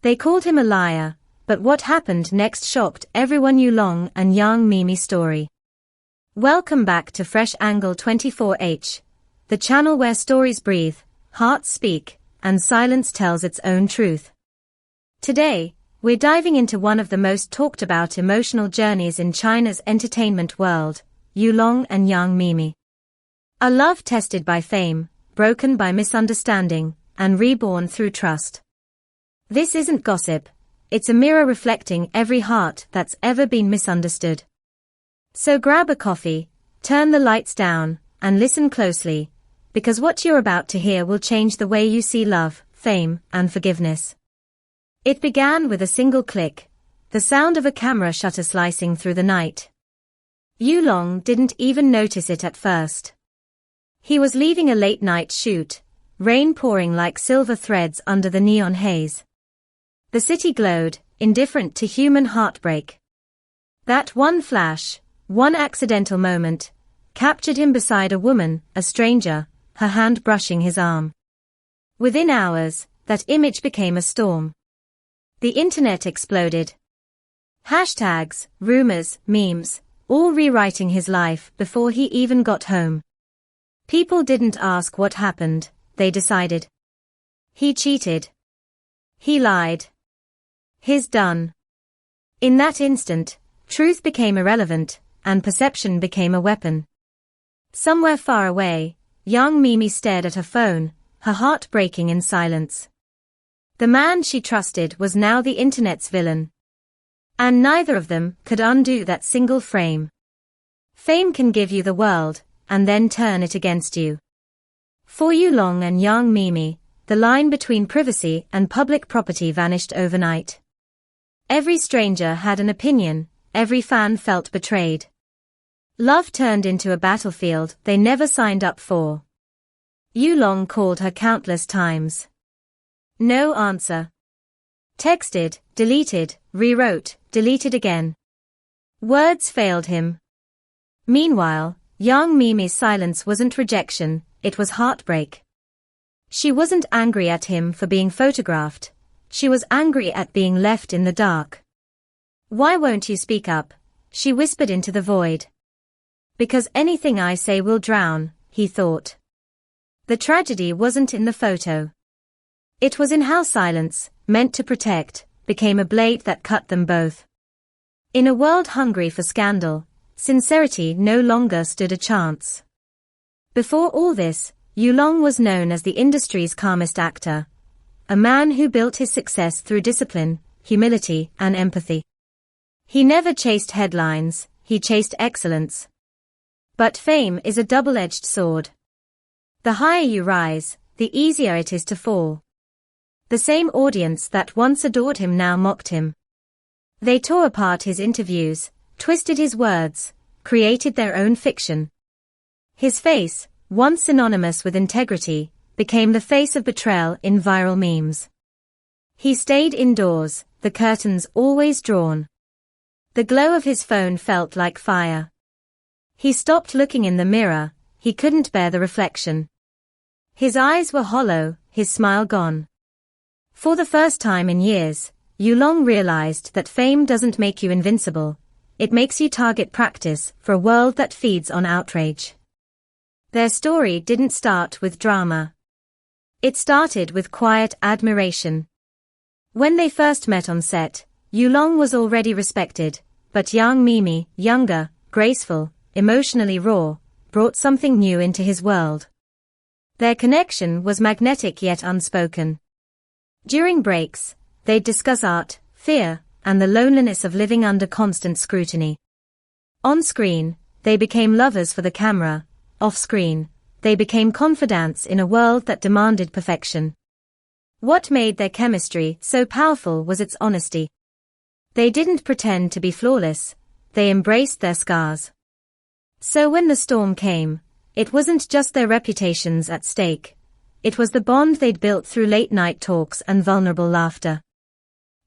They called him a liar, but what happened next shocked everyone. Yulong and Yang Miemie story. Welcome back to Fresh Angle 24H, the channel where stories breathe, hearts speak, and silence tells its own truth. Today, we're diving into one of the most talked about emotional journeys in China's entertainment world, Yulong and Yang Miemie. A love tested by fame, broken by misunderstanding, and reborn through trust. This isn't gossip, it's a mirror reflecting every heart that's ever been misunderstood. So grab a coffee, turn the lights down, and listen closely, because what you're about to hear will change the way you see love, fame, and forgiveness. It began with a single click, the sound of a camera shutter slicing through the night. Yulong didn't even notice it at first. He was leaving a late-night shoot, rain pouring like silver threads under the neon haze. The city glowed, indifferent to human heartbreak. That one flash, one accidental moment, captured him beside a woman, a stranger, her hand brushing his arm. Within hours, that image became a storm. The internet exploded. Hashtags, rumors, memes, all rewriting his life before he even got home. People didn't ask what happened, they decided. He cheated. He lied. He's done. In that instant, truth became irrelevant, and perception became a weapon. Somewhere far away, young Miemie stared at her phone, her heart breaking in silence. The man she trusted was now the internet's villain. And neither of them could undo that single frame. Fame can give you the world, and then turn it against you. For Yulong and Yang Miemie, the line between privacy and public property vanished overnight. Every stranger had an opinion, every fan felt betrayed. Love turned into a battlefield they never signed up for. Yulong called her countless times. No answer. Texted, deleted, rewrote, deleted again. Words failed him. Meanwhile, Yang Miemie's silence wasn't rejection, it was heartbreak. She wasn't angry at him for being photographed, she was angry at being left in the dark. Why won't you speak up? She whispered into the void. Because anything I say will drown, he thought. The tragedy wasn't in the photo. It was in how silence, meant to protect, became a blade that cut them both. In a world hungry for scandal, sincerity no longer stood a chance. Before all this, Yulong was known as the industry's calmest actor. A man who built his success through discipline, humility, and empathy. He never chased headlines, he chased excellence. But fame is a double-edged sword. The higher you rise, the easier it is to fall. The same audience that once adored him now mocked him. They tore apart his interviews, twisted his words, created their own fiction. His face, once synonymous with integrity, became the face of betrayal in viral memes. He stayed indoors, the curtains always drawn. The glow of his phone felt like fire. He stopped looking in the mirror, he couldn't bear the reflection. His eyes were hollow, his smile gone. For the first time in years, Yulong realized that fame doesn't make you invincible, it makes you target practice for a world that feeds on outrage. Their story didn't start with drama. It started with quiet admiration. When they first met on set, Yulong was already respected, but Yang Miemie, younger, graceful, emotionally raw, brought something new into his world. Their connection was magnetic yet unspoken. During breaks, they'd discuss art, fear, and the loneliness of living under constant scrutiny. On screen, they became lovers for the camera. Off screen, they became confidants in a world that demanded perfection. What made their chemistry so powerful was its honesty. They didn't pretend to be flawless, they embraced their scars. So when the storm came, it wasn't just their reputations at stake. It was the bond they'd built through late-night talks and vulnerable laughter.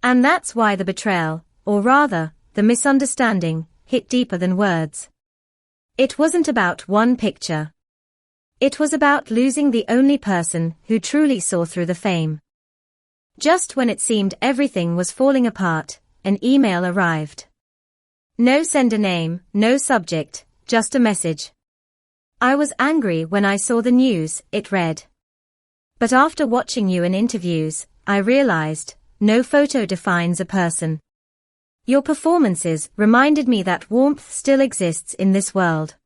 And that's why the betrayal, or rather, the misunderstanding, hit deeper than words. It wasn't about one picture. It was about losing the only person who truly saw through the fame. Just when it seemed everything was falling apart, an email arrived. No sender name, no subject, just a message. I was angry when I saw the news, it read. But after watching you in interviews, I realized, no photo defines a person. Your performances reminded me that warmth still exists in this world.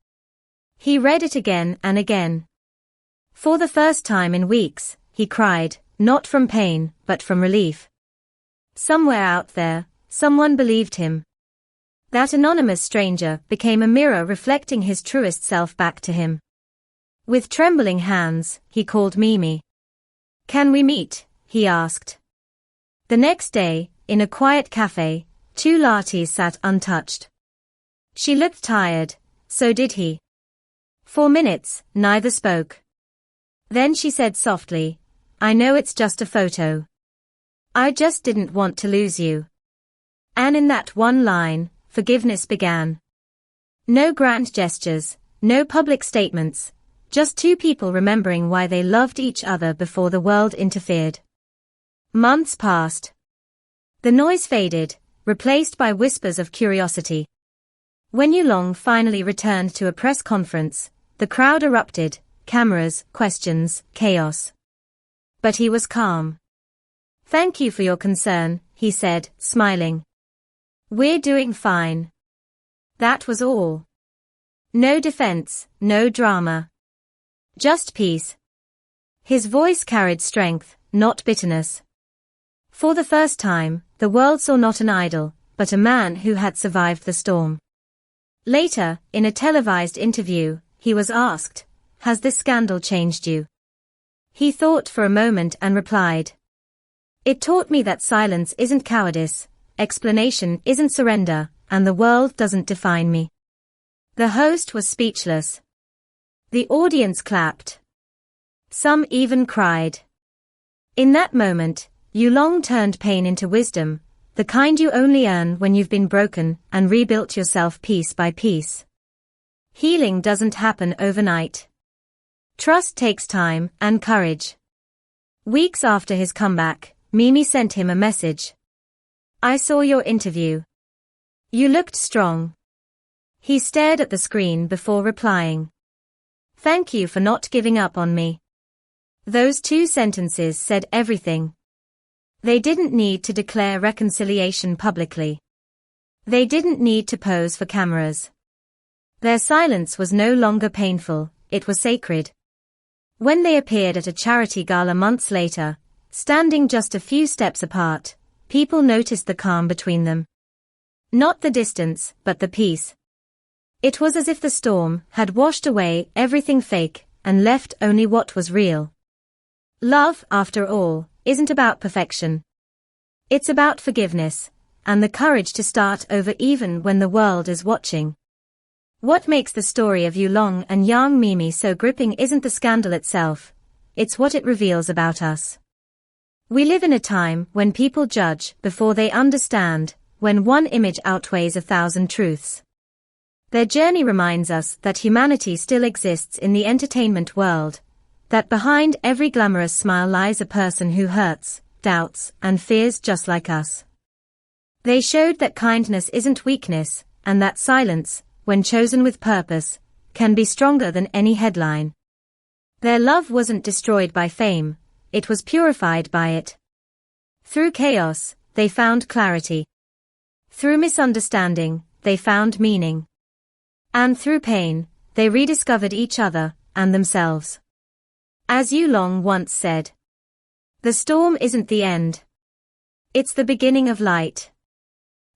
He read it again and again. For the first time in weeks, he cried, not from pain, but from relief. Somewhere out there, someone believed him. That anonymous stranger became a mirror reflecting his truest self back to him. With trembling hands, he called Miemie. Can we meet? He asked. The next day, in a quiet cafe, 2 lattes sat untouched. She looked tired, so did he. For minutes, neither spoke. Then she said softly, I know it's just a photo. I just didn't want to lose you. And in that one line, forgiveness began. No grand gestures, no public statements, just 2 people remembering why they loved each other before the world interfered. Months passed. The noise faded, replaced by whispers of curiosity. When Yulong finally returned to a press conference, the crowd erupted, cameras, questions, chaos. But he was calm. Thank you for your concern, he said, smiling. We're doing fine. That was all. No defense, no drama. Just peace. His voice carried strength, not bitterness. For the first time, the world saw not an idol, but a man who had survived the storm. Later, in a televised interview, he was asked, has this scandal changed you? He thought for a moment and replied, it taught me that silence isn't cowardice, explanation isn't surrender, and the world doesn't define me. The host was speechless. The audience clapped. Some even cried. In that moment, Yulong turned pain into wisdom, the kind you only earn when you've been broken and rebuilt yourself piece by piece. Healing doesn't happen overnight. Trust takes time and courage. Weeks after his comeback, Miemie sent him a message. I saw your interview. You looked strong. He stared at the screen before replying. Thank you for not giving up on me. Those 2 sentences said everything. They didn't need to declare reconciliation publicly. They didn't need to pose for cameras. Their silence was no longer painful, it was sacred. When they appeared at a charity gala months later, standing just a few steps apart, people noticed the calm between them. Not the distance, but the peace. It was as if the storm had washed away everything fake and left only what was real. Love, after all, isn't about perfection. It's about forgiveness, and the courage to start over even when the world is watching. What makes the story of Yulong and Yang Miemie so gripping isn't the scandal itself, it's what it reveals about us. We live in a time when people judge before they understand, when one image outweighs 1,000 truths. Their journey reminds us that humanity still exists in the entertainment world, that behind every glamorous smile lies a person who hurts, doubts, and fears just like us. They showed that kindness isn't weakness, and that silence, when chosen with purpose, can be stronger than any headline. Their love wasn't destroyed by fame, it was purified by it. Through chaos, they found clarity. Through misunderstanding, they found meaning. And through pain, they rediscovered each other, and themselves. As Yulong once said, the storm isn't the end. It's the beginning of light.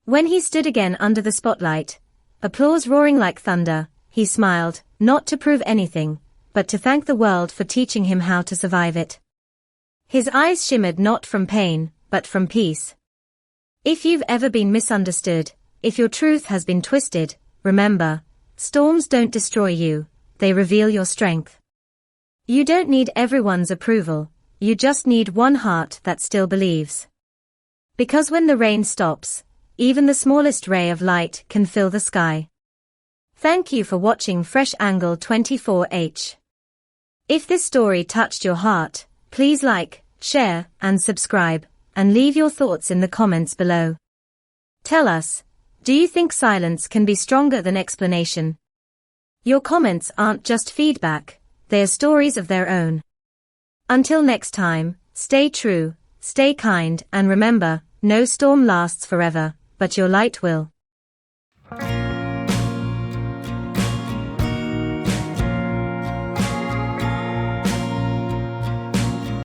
When he stood again under the spotlight, applause roaring like thunder, he smiled, not to prove anything, but to thank the world for teaching him how to survive it. His eyes shimmered not from pain, but from peace. If you've ever been misunderstood, if your truth has been twisted, remember, storms don't destroy you, they reveal your strength. You don't need everyone's approval, you just need one heart that still believes. Because when the rain stops, even the smallest ray of light can fill the sky. Thank you for watching Fresh Angle 24H. If this story touched your heart, please like, share, and subscribe. and leave your thoughts in the comments below. Tell us, do you think silence can be stronger than explanation? Your comments aren't just feedback, they are stories of their own. Until next time, stay true, stay kind, and remember, no storm lasts forever, but your light will.